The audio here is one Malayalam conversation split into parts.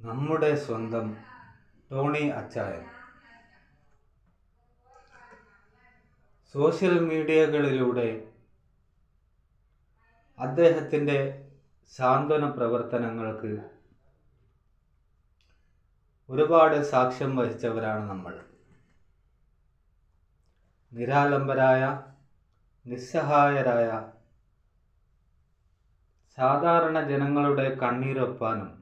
നമ്മുടെ സ്വന്തം ടോണി അച്ചായൻ സോഷ്യൽ മീഡിയകളിലൂടെ അദ്ദേഹത്തിൻ്റെ സാന്ത്വന പ്രവർത്തനങ്ങൾക്ക് ഒരുപാട് സാക്ഷ്യം വഹിച്ചവരാണ് നമ്മൾ. നിരാലംബരായ, നിസ്സഹായരായ സാധാരണ ജനങ്ങളുടെ കണ്ണീരൊപ്പാനും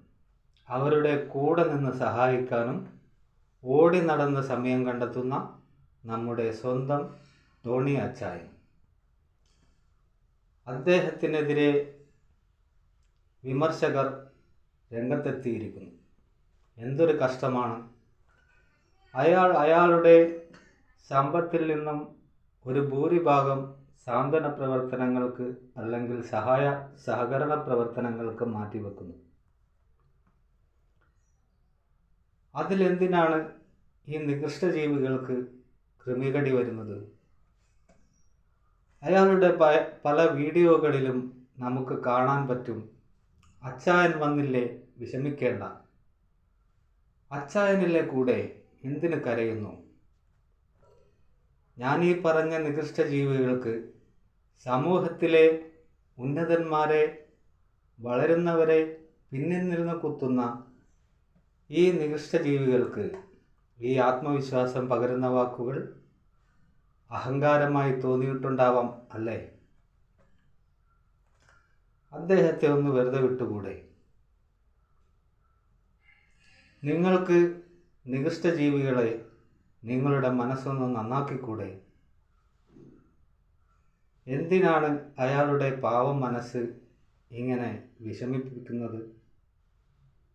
അവരുടെ കൂടെ നിന്ന് സഹായിക്കാനും ഓടി നടന്ന് സമയം കണ്ടെത്തുന്ന നമ്മുടെ സ്വന്തം ടോണി അച്ചായൻ. അദ്ദേഹത്തിനെതിരെ വിമർശകർ രംഗത്തെത്തിയിരിക്കുന്നു. എന്തൊരു കഷ്ടമാണ്! അയാളുടെ സമ്പത്തിൽ നിന്നും ഒരു ഭൂരിഭാഗം സാന്ത്വന പ്രവർത്തനങ്ങൾക്ക് അല്ലെങ്കിൽ സഹകരണ പ്രവർത്തനങ്ങൾക്ക് മാറ്റിവെക്കുന്നു. അതിലെന്തിനാണ് ഈ നികൃഷ്ടജീവികൾക്ക് ക്രിമികടി വരുന്നത്? അയാളുടെ പല വീഡിയോകളിലും നമുക്ക് കാണാൻ പറ്റും, അച്ചായൻ വന്നില്ലേ, വിഷമിക്കേണ്ട, അച്ചായനിലെ കൂടെ എന്തിന് കരയുന്നു? ഞാനീ പറഞ്ഞ നികൃഷ്ടജീവികൾക്ക് സമൂഹത്തിലെ ഉന്നതന്മാരെ, വളരുന്നവരെ പിന്നിൽ നിന്ന് കുത്തുന്ന ഈ നികൃഷ്ടജീവികൾക്ക് ഈ ആത്മവിശ്വാസം പകരുന്ന വാക്കുകൾ അഹങ്കാരമായി തോന്നിയിട്ടുണ്ടാവാം, അല്ലേ? അദ്ദേഹത്തെ ഒന്ന് വെറുതെ വിട്ടുകൂടെ? നിങ്ങൾക്ക് നികൃഷ്ടജീവികളെ നിങ്ങളുടെ മനസ്സൊന്ന് നന്നാക്കിക്കൂടെ? എന്തിനാണ് അയാളുടെ പാവം മനസ്സ് ഇങ്ങനെ വിഷമിപ്പിക്കുന്നത്?